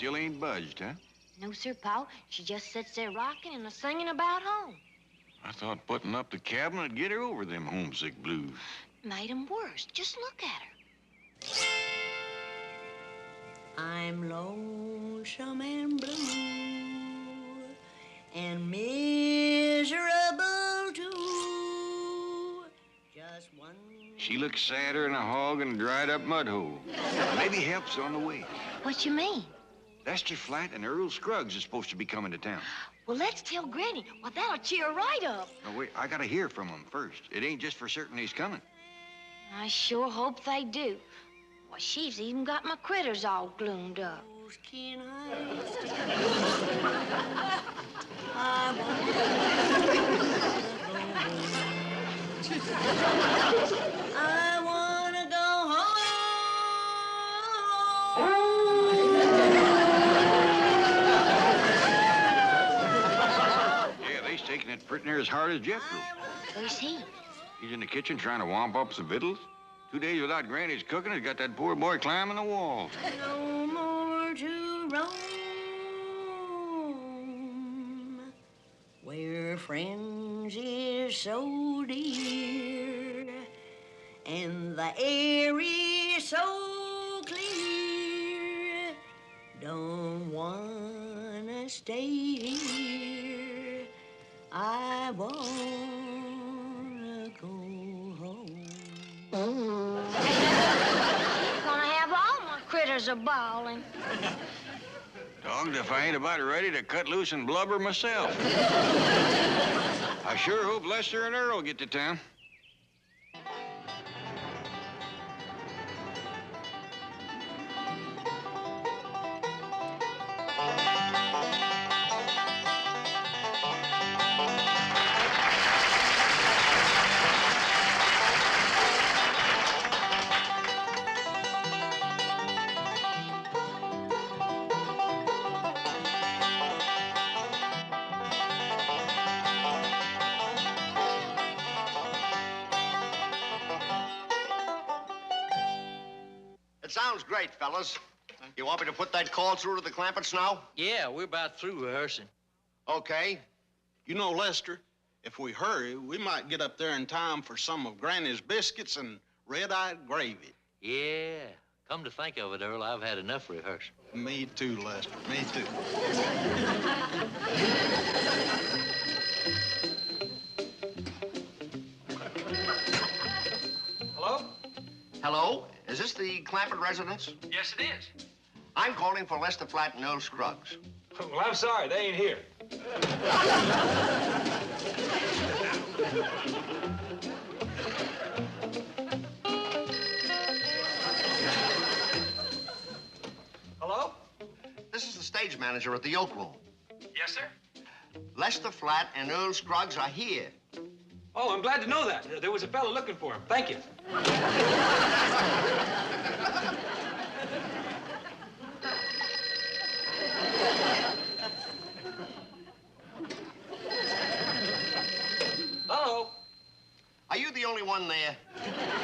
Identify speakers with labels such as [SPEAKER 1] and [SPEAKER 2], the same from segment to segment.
[SPEAKER 1] still ain't budged, huh?
[SPEAKER 2] No, sir, Pa. She just sits there rocking and singing about home.
[SPEAKER 1] I thought putting up the cabin would get her over them homesick blues.
[SPEAKER 2] Made 'em worse. Just look at her.
[SPEAKER 3] I'm lonesome and blue and miserable too. Just one.
[SPEAKER 1] She looks sadder than a hog in a dried-up mud hole. Maybe help's on the way.
[SPEAKER 2] What you mean?
[SPEAKER 1] Lester Flatt and Earl Scruggs is supposed to be coming to town.
[SPEAKER 2] Well, let's tell Granny. Well, that'll cheer her right up.
[SPEAKER 1] No, wait, I gotta hear from him first. It ain't just for certain he's coming.
[SPEAKER 2] I sure hope they do. Well, she's even got my critters all gloomed up.
[SPEAKER 3] Can I wanna go home.
[SPEAKER 1] Yeah, they's taking it pretty near as hard as Jethro.
[SPEAKER 2] Where's he?
[SPEAKER 1] He's in the kitchen trying to womp up some victuals. 2 days without Granny's cooking has got that poor boy climbing the walls.
[SPEAKER 3] No more to roam, where friends is so dear, and the air is so clear. Don't wanna stay here. I wanna go home.
[SPEAKER 2] Gonna have all my critters a-bawling.
[SPEAKER 1] Dogged if I ain't about ready to cut loose and blubber myself. I sure hope Lester and Earl get to town.
[SPEAKER 4] It sounds great, fellas. You want me to put that call through to the Clampetts now?
[SPEAKER 5] Yeah, we're about through rehearsing.
[SPEAKER 4] Okay.
[SPEAKER 6] You know, Lester, if we hurry, we might get up there in time for some of Granny's biscuits and red-eyed gravy.
[SPEAKER 5] Yeah, come to think of it, Earl, I've had enough rehearsal.
[SPEAKER 6] Me too, Lester, me too.
[SPEAKER 7] Hello?
[SPEAKER 4] Hello? Is this the Clampett residence?
[SPEAKER 7] Yes, it is.
[SPEAKER 4] I'm calling for Lester Flatt and Earl Scruggs.
[SPEAKER 7] Well, I'm sorry, they ain't here. Hello?
[SPEAKER 4] This is the stage manager at the Oak Room.
[SPEAKER 7] Yes, sir?
[SPEAKER 4] Lester Flatt and Earl Scruggs are here.
[SPEAKER 7] Oh, I'm glad to know that. There was a fellow looking for him. Thank you. Hello?
[SPEAKER 4] Are you the only one there?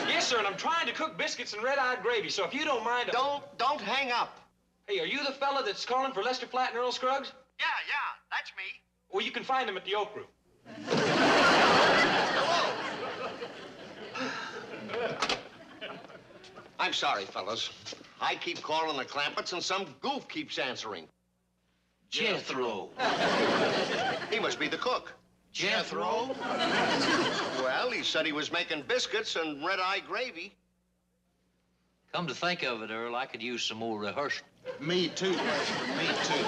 [SPEAKER 7] Yes, sir, and I'm trying to cook biscuits and red-eyed gravy, so if you don't mind...
[SPEAKER 4] Don't hang up.
[SPEAKER 7] Hey, are you the fella that's calling for Lester Flatt and Earl Scruggs?
[SPEAKER 4] Yeah, that's me.
[SPEAKER 7] Well, you can find them at the Oak Room.
[SPEAKER 4] I'm sorry, fellas. I keep calling the Clampetts and some goof keeps answering.
[SPEAKER 5] Jethro.
[SPEAKER 4] He must be the cook.
[SPEAKER 5] Jethro?
[SPEAKER 4] Well, he said he was making biscuits and red-eye gravy.
[SPEAKER 5] Come to think of it, Earl, I could use some more rehearsal.
[SPEAKER 6] Me too, Lester, me too.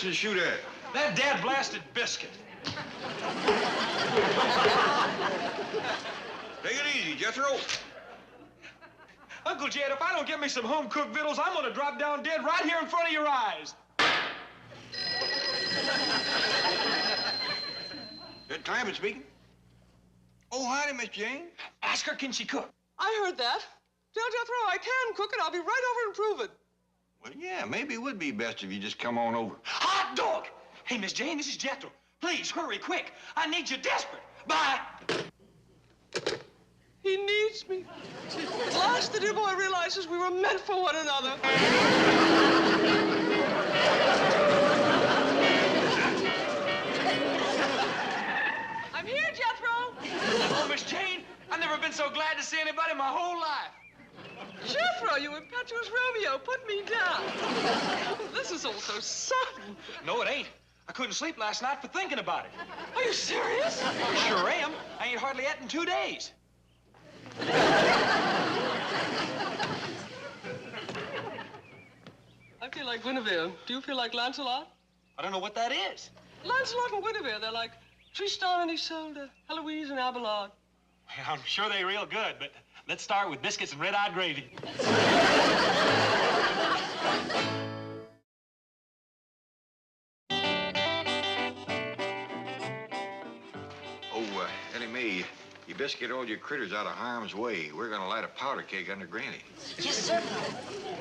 [SPEAKER 1] fixing to shoot at?
[SPEAKER 7] That dad-blasted biscuit.
[SPEAKER 1] Take it easy, Jethro.
[SPEAKER 7] Uncle Jed, if I don't get me some home-cooked victuals, I'm gonna drop down dead right here in front of your eyes.
[SPEAKER 1] That Clampett speaking? Oh, howdy, Miss Jane.
[SPEAKER 7] Ask her, can she cook?
[SPEAKER 8] I heard that. Tell Jethro I can cook it. I'll be right over and prove it.
[SPEAKER 1] Well, yeah, maybe it would be best if you just come on over.
[SPEAKER 7] Hot dog! Hey, Miss Jane, this is Jethro. Please, hurry, quick. I need you desperate. Bye.
[SPEAKER 8] He needs me. At last, the dear boy realizes we were meant for one another. I'm here, Jethro.
[SPEAKER 7] Oh, Miss Jane, I've never been so glad to see anybody in my whole life.
[SPEAKER 8] Jethro, you impetuous Romeo, put me down. This is all so sudden.
[SPEAKER 7] No, it ain't. I couldn't sleep last night for thinking about it.
[SPEAKER 8] Are you serious?
[SPEAKER 7] Sure am. I ain't hardly ate in 2 days.
[SPEAKER 8] I feel like Guinevere. Do you feel like Lancelot?
[SPEAKER 7] I don't know what that is.
[SPEAKER 8] Lancelot and Guinevere, they're like Tristan and Isolde, Heloise and Abelard.
[SPEAKER 7] Well, I'm sure they're real good, but let's start with biscuits and red-eyed gravy.
[SPEAKER 1] Oh, Ellie Mae, you best get all your critters out of harm's way. We're gonna light a powder keg under Granny.
[SPEAKER 2] Yes, sir.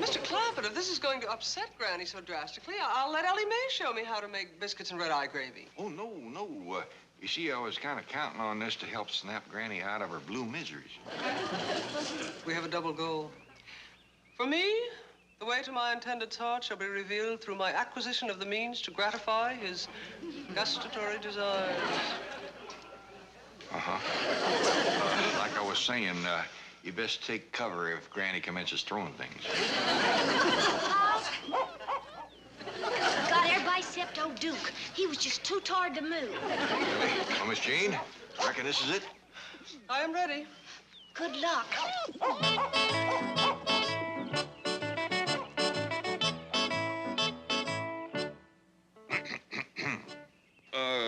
[SPEAKER 8] Mr. Clampett, if this is going to upset Granny so drastically, I'll let Ellie Mae show me how to make biscuits and red-eye gravy.
[SPEAKER 1] Oh, no. You see, I was kind of counting on this to help snap Granny out of her blue miseries.
[SPEAKER 8] We have a double goal. For me, the way to my intended's heart shall be revealed through my acquisition of the means to gratify his gustatory desires.
[SPEAKER 1] Like I was saying, you best take cover if Granny commences throwing things.
[SPEAKER 2] Got everybody except old Duke. He was just too tired to move.
[SPEAKER 1] Really? Well, Miss Jane, reckon this is it?
[SPEAKER 8] I am ready.
[SPEAKER 2] Good luck.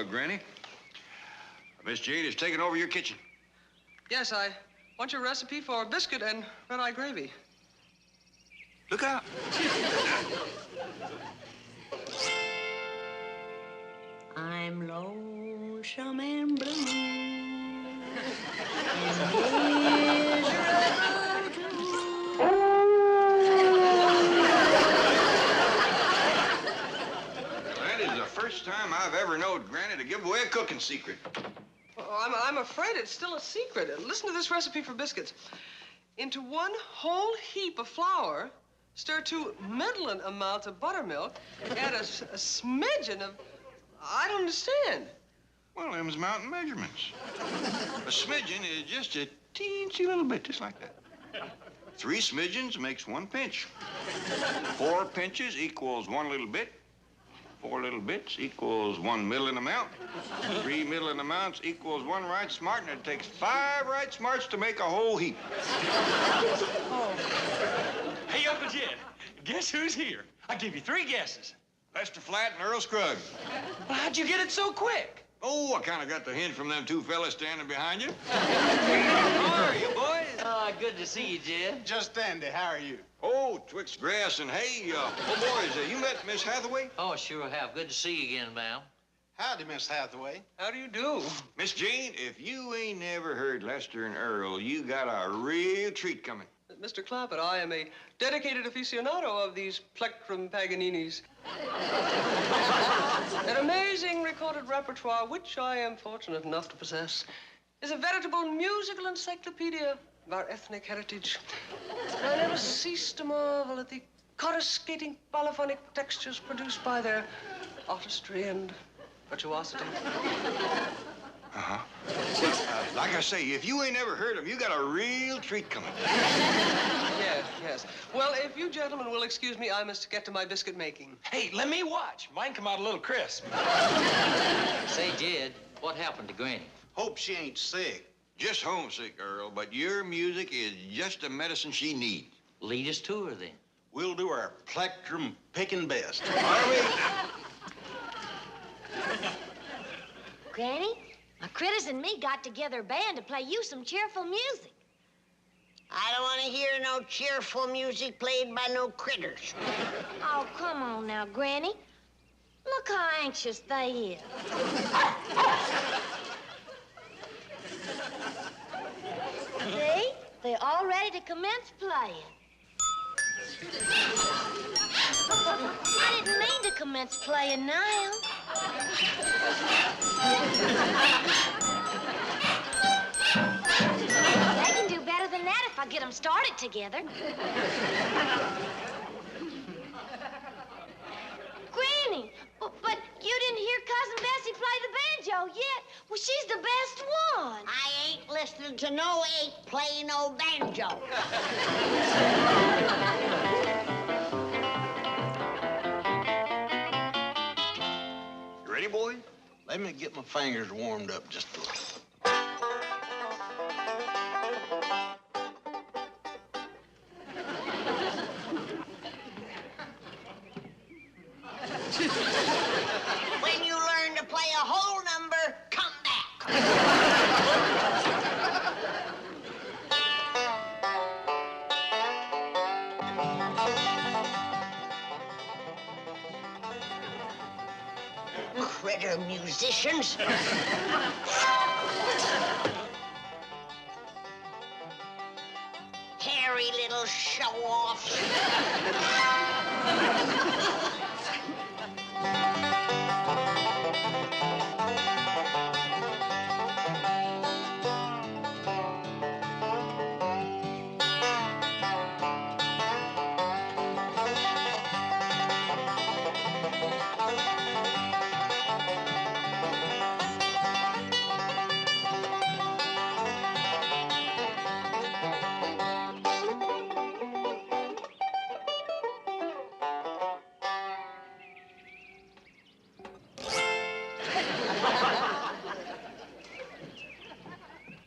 [SPEAKER 1] Granny? Miss Jane is taking over your kitchen.
[SPEAKER 8] Yes, I want your recipe for biscuit and red-eye gravy.
[SPEAKER 1] Look out.
[SPEAKER 3] I'm lonesome and blue.
[SPEAKER 1] That is the first time I've ever known Granny to give away a cooking secret.
[SPEAKER 8] Oh, I'm afraid it's still a secret. Listen to this recipe for biscuits. Into 1 whole heap of flour, stir 2 middling amounts of buttermilk, add a smidgen of... I don't understand.
[SPEAKER 1] Well, them's mountain measurements. A smidgen is just a teensy little bit, just like that. 3 smidgens makes 1 pinch. 4 pinches equals 1 little bit. 4 little bits equals 1 middling amount. 3 middling amounts equals 1 right smart, and it takes 5 right smarts to make a whole heap.
[SPEAKER 7] Hey, Uncle Jed, guess who's here? I'll give you 3 guesses.
[SPEAKER 1] Lester Flatt and Earl Scruggs.
[SPEAKER 7] Well, how'd you get it so quick?
[SPEAKER 1] Oh, I kind of got the hint from them 2 fellas standing behind you.
[SPEAKER 5] How are you, boys? Good to see you, Jed.
[SPEAKER 6] Just dandy. How are you?
[SPEAKER 1] Oh, twixt grass and hay. Boys, you met Miss Hathaway?
[SPEAKER 5] Oh, sure have. Good to see you again, ma'am.
[SPEAKER 6] Howdy, Miss Hathaway.
[SPEAKER 8] How do you do?
[SPEAKER 1] Miss Jane, if you ain't never heard Lester and Earl, you got a real treat coming.
[SPEAKER 8] Mr. Clampett, I am a dedicated aficionado of these plectrum Paganinis. An amazing recorded repertoire, which I am fortunate enough to possess, is a veritable musical encyclopedia of our ethnic heritage. I never cease to marvel at the coruscating polyphonic textures produced by their artistry and virtuosity.
[SPEAKER 1] Like I say, if you ain't never heard them, you got a real treat coming.
[SPEAKER 8] Yes. Well, if you gentlemen will excuse me, I must get to my biscuit making.
[SPEAKER 7] Hey, let me watch. Mine come out a little crisp.
[SPEAKER 5] Say, Jed, what happened to Granny?
[SPEAKER 6] Hope she ain't sick.
[SPEAKER 1] Just homesick, Earl, but your music is just the medicine she needs.
[SPEAKER 5] Lead us to her, then.
[SPEAKER 6] We'll do our plectrum picking best.
[SPEAKER 1] Are we?
[SPEAKER 2] Granny, my critters and me got together a band to play you some cheerful music.
[SPEAKER 3] I don't want to hear no cheerful music played by no critters.
[SPEAKER 2] Oh, come on now, Granny. Look how anxious they is. See? They're all ready to commence playing. I didn't mean to commence playing now. They can do better than that if I get them started together. Granny, but you didn't hear Cousin Bessie play the banjo yet. Well, she's the best one.
[SPEAKER 3] I ain't listening to no ape play no banjo.
[SPEAKER 1] You ready, boy?
[SPEAKER 6] Let me get my fingers warmed up just a little.
[SPEAKER 3] When you learn to play a whole number, come back. Critter musicians. Hairy little show-offs.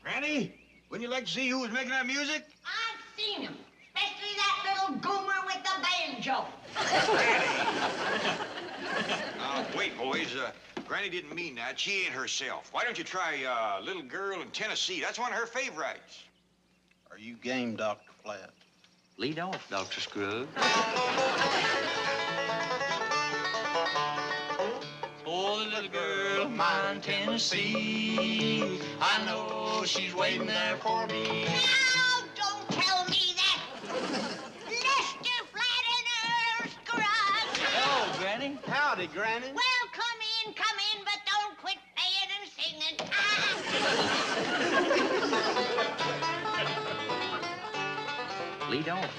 [SPEAKER 1] Granny, wouldn't you like to see who was making that music?
[SPEAKER 3] I've seen him, especially that little goomer with the banjo.
[SPEAKER 1] Wait, boys. Granny didn't mean that. She ain't herself. Why don't you try Little Girl in Tennessee? That's one of her favorites.
[SPEAKER 6] Are you game, Dr. Flatt?
[SPEAKER 5] Lead off, Dr. Scruggs. Oh, the little girl of mine, Tennessee. I know she's waiting there for me.
[SPEAKER 3] Now, don't tell me that. Lester Flatt and Earl Scruggs.
[SPEAKER 5] Hello, Granny.
[SPEAKER 6] Howdy, Granny.
[SPEAKER 3] Well, come in, but don't quit playing and singing.
[SPEAKER 5] Lead off.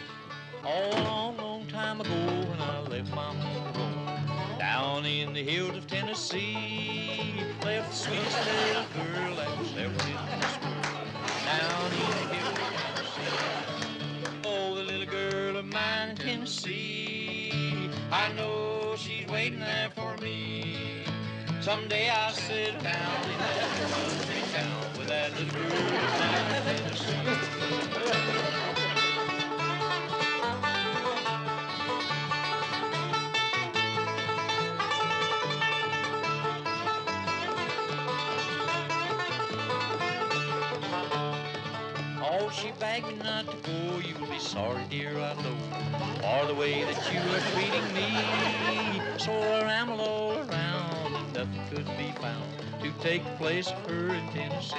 [SPEAKER 5] Oh, a long, long time ago when I left my home down in the hills of Tennessee, left the sweetest little girl that was ever in this world down in the hills of Tennessee. Oh, the little girl of mine in Tennessee, I know she's waiting there for me. Someday I'll sit down in that country town with that little girl of mine in Tennessee. Oh, she begged me not to go. You'll be sorry, dear, I know, for the way that you are treating me. So I rambled all around, and nothing could be found to take the place of her in Tennessee.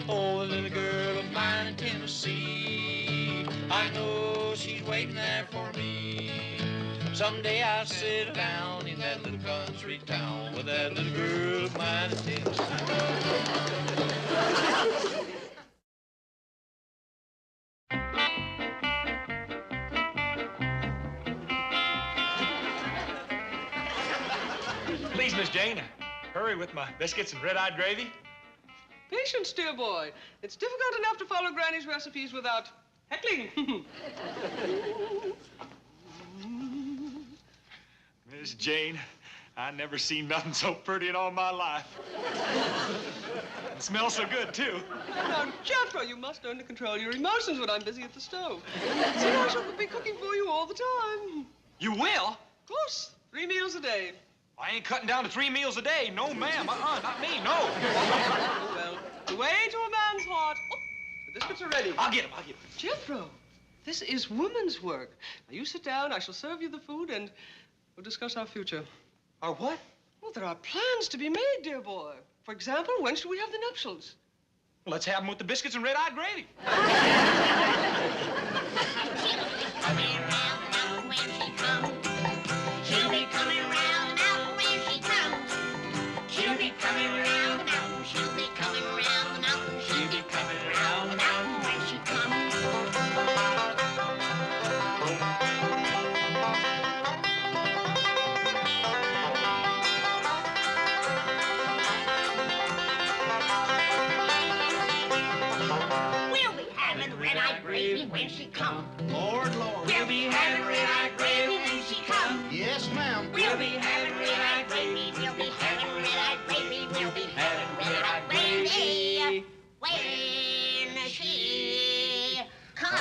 [SPEAKER 5] Oh, the little girl of mine in Tennessee, I know she's waiting there for me. Someday I'll sit down in that little country town with that little girl of mine in Tennessee.
[SPEAKER 7] Please, Miss Jane, hurry with my biscuits and red-eyed gravy.
[SPEAKER 8] Patience, dear boy. It's difficult enough to follow Granny's recipes without heckling.
[SPEAKER 7] Miss Jane, I never seen nothing so pretty in all my life. It smells so good, too.
[SPEAKER 8] Now, Jethro, you must learn to control your emotions when I'm busy at the stove. See, I shall be cooking for you all the time.
[SPEAKER 7] You will?
[SPEAKER 8] Of course, 3 meals a day.
[SPEAKER 7] I ain't cutting down to 3 meals a day. No, ma'am. Not me, no.
[SPEAKER 8] Well, the way to a man's heart. Oh, the biscuits are ready.
[SPEAKER 7] I'll get him.
[SPEAKER 8] Jethro, this is woman's work. Now, you sit down, I shall serve you the food, and we'll discuss our future.
[SPEAKER 7] Our what?
[SPEAKER 8] Well, there are plans to be made, dear boy. For example, when should we have the nuptials?
[SPEAKER 7] Well, let's have them with the biscuits and red-eyed gravy.
[SPEAKER 3] Coming round the mountain when she comes. She'll be coming round the mountain when she comes. She'll be coming round the mountain. She'll be coming round the mountain. She'll be coming round the mountain when she comes. We'll be having red-eyed gravy when she comes.
[SPEAKER 6] Lord.
[SPEAKER 3] We'll be having red-eyed gravy when she comes.
[SPEAKER 6] Yes, ma'am.
[SPEAKER 3] We'll be having red-eyed gravy. We'll be having red-eyed gravy. We'll be having red-eyed gravy when she comes.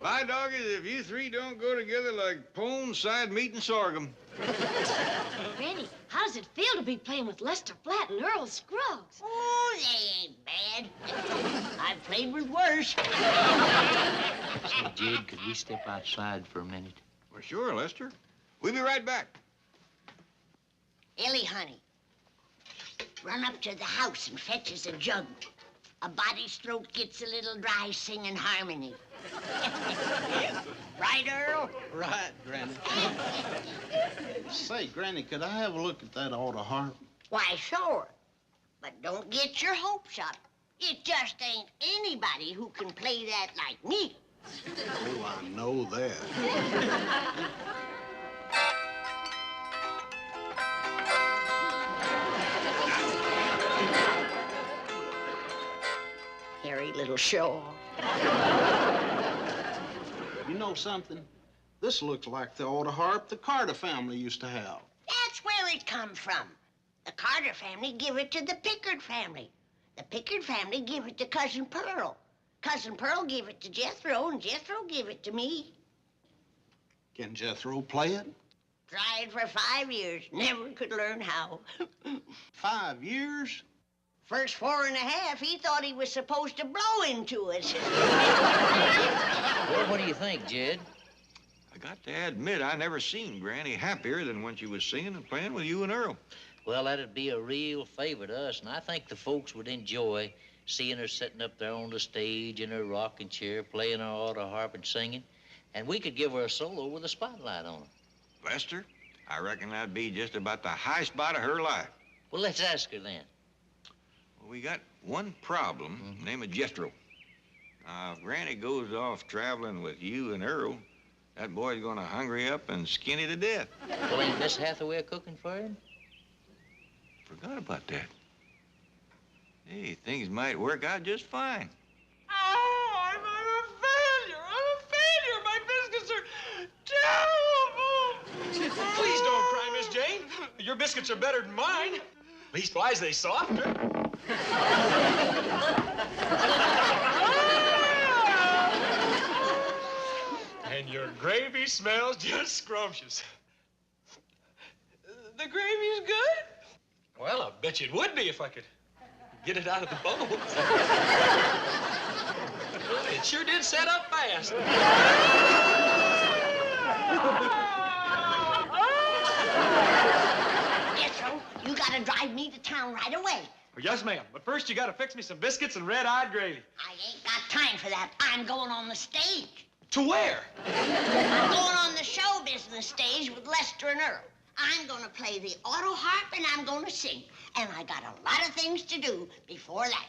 [SPEAKER 1] My dog is if you three don't go together like pone, side meat, and sorghum.
[SPEAKER 2] Granny, how does it feel to be playing with Lester Flatt and Earl Scruggs?
[SPEAKER 3] Oh, they ain't bad. I've played with worse.
[SPEAKER 5] Say, Jed, could we step outside for a minute?
[SPEAKER 1] Well, sure, Lester. We'll be right back.
[SPEAKER 3] Ellie, honey, run up to the house and fetch us a jug. A body's throat gets a little dry singing harmony. Right, Earl?
[SPEAKER 6] Right, Granny. Say, Granny, could I have a look at that auto harp?
[SPEAKER 3] Why, sure. But don't get your hopes up. It just ain't anybody who can play that like me.
[SPEAKER 6] Oh, I know that.
[SPEAKER 3] Hairy little show.
[SPEAKER 6] You know something? This looks like the auto harp the Carter family used to have.
[SPEAKER 3] That's where it come from. The Carter family give it to the Pickard family. The Pickard family give it to Cousin Pearl. Cousin Pearl gave it to Jethro, and Jethro gave it to me.
[SPEAKER 6] Can Jethro play it?
[SPEAKER 3] Tried for 5 years, never could learn how.
[SPEAKER 6] 5 years?
[SPEAKER 3] First 4.5, he thought he was supposed to blow into it.
[SPEAKER 5] Well, what do you think, Jed?
[SPEAKER 1] I got to admit, I never seen Granny happier than when she was singing and playing with you and Earl.
[SPEAKER 5] Well, that'd be a real favor to us, and I think the folks would enjoy seeing her sitting up there on the stage in her rocking chair, playing her auto harp and singing, and we could give her a solo with a spotlight on her.
[SPEAKER 1] Lester, I reckon that'd be just about the high spot of her life.
[SPEAKER 5] Well, let's ask her then.
[SPEAKER 1] Well, we got one problem, name of Jethro. Now, if Granny goes off traveling with you and Earl, that boy's gonna hungry up and skinny to death.
[SPEAKER 5] Well, ain't Miss Hathaway cooking for him?
[SPEAKER 1] Forgot about that. Hey, things might work out just fine.
[SPEAKER 8] Oh, I'm a failure. I'm a failure. My biscuits are terrible.
[SPEAKER 7] Please don't cry, Miss Jane. Your biscuits are better than mine. Leastwise, they softer. And your gravy smells just scrumptious.
[SPEAKER 8] The gravy's good?
[SPEAKER 7] Well, I bet you it would be if I could get it out of the bowl. It sure did set up fast.
[SPEAKER 3] Jethro, you gotta drive me to town right away.
[SPEAKER 7] Oh, yes, ma'am. But first, you gotta fix me some biscuits and red-eyed gravy.
[SPEAKER 3] I ain't got time for that. I'm going on the stage.
[SPEAKER 7] To where?
[SPEAKER 3] I'm going on the show business stage with Lester and Earl. I'm gonna play the auto harp and I'm gonna sing. And I got a lot of things to do before that.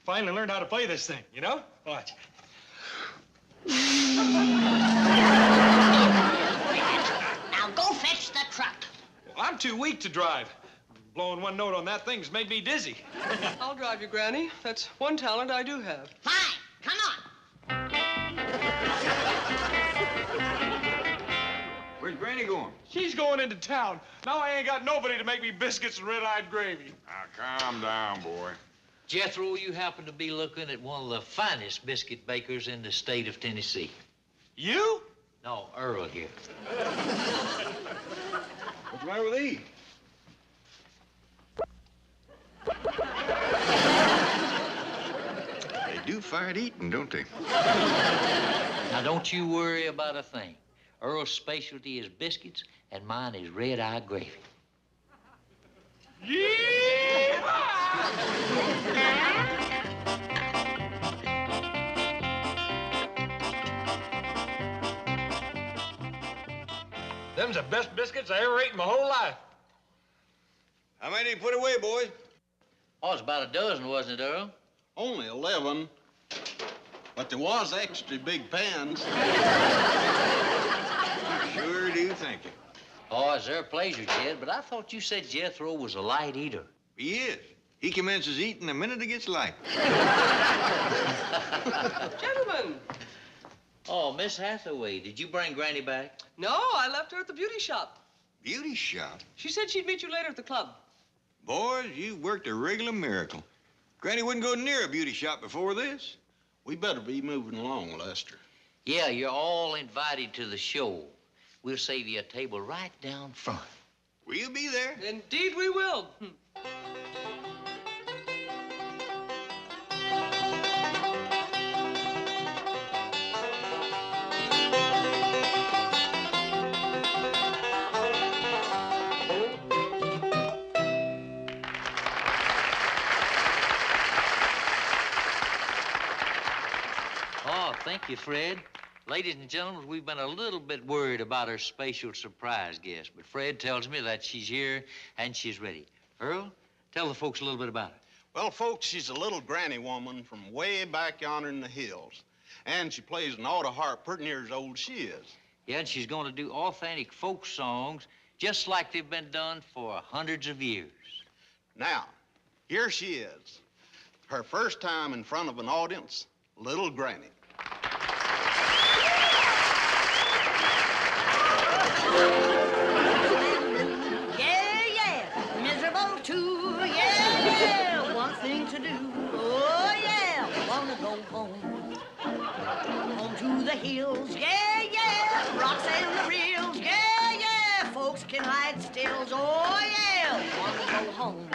[SPEAKER 7] Finally learned how to play this thing, you know? Watch.
[SPEAKER 3] Now go fetch the truck.
[SPEAKER 7] Well, I'm too weak to drive. Blowing one note on that thing's made me dizzy.
[SPEAKER 8] I'll drive you, Granny. That's one talent I do have.
[SPEAKER 3] Fine, come on.
[SPEAKER 1] Where's Granny going?
[SPEAKER 7] She's going into town. Now I ain't got nobody to make me biscuits and red-eyed gravy.
[SPEAKER 1] Now, calm down, boy.
[SPEAKER 5] Jethro, you happen to be looking at one of the finest biscuit bakers in the state of Tennessee.
[SPEAKER 7] You?
[SPEAKER 5] No, Earl here.
[SPEAKER 1] What's the matter with these? They do fine eating, don't they?
[SPEAKER 5] Now, don't you worry about a thing. Earl's specialty is biscuits, and mine is red-eye gravy.
[SPEAKER 7] Them's the best biscuits I ever ate in my whole life.
[SPEAKER 1] How many you put away, boys?
[SPEAKER 5] Oh, it's about a dozen, wasn't it, Earl?
[SPEAKER 6] Only 11, but there was extra big pans.
[SPEAKER 1] Sure do, thank you.
[SPEAKER 5] Oh, it's their pleasure, Jed, but I thought you said Jethro was a light eater.
[SPEAKER 1] He is. He commences eating the minute it gets light.
[SPEAKER 8] Gentlemen.
[SPEAKER 5] Oh, Miss Hathaway, did you bring Granny back?
[SPEAKER 8] No, I left her at the beauty shop.
[SPEAKER 1] Beauty shop?
[SPEAKER 8] She said she'd meet you later at the club.
[SPEAKER 1] Boys, you worked a regular miracle. Granny wouldn't go near a beauty shop before this.
[SPEAKER 6] We better be moving along, Lester.
[SPEAKER 5] Yeah, you're all invited to the show. We'll save you a table right down front.
[SPEAKER 1] We'll be there.
[SPEAKER 8] Indeed we will.
[SPEAKER 5] Oh, thank you, Fred. Ladies and gentlemen, we've been a little bit worried about our special surprise guest, but Fred tells me that she's here and she's ready. Earl, tell the folks a little bit about her.
[SPEAKER 6] Well, folks, she's a little granny woman from way back yonder in the hills. And she plays an auto harp pretty near as old as she is.
[SPEAKER 5] Yeah, and she's going to do authentic folk songs just like they've been done for hundreds of years.
[SPEAKER 6] Now, here she is. Her first time in front of an audience, Little Granny.
[SPEAKER 3] Yeah, yeah, miserable too. Yeah, yeah, one thing to do. Oh, yeah, wanna go home. Home to the hills. Yeah, yeah, rocks and the reels. Yeah, yeah, folks can hide stills. Oh, yeah, wanna go home.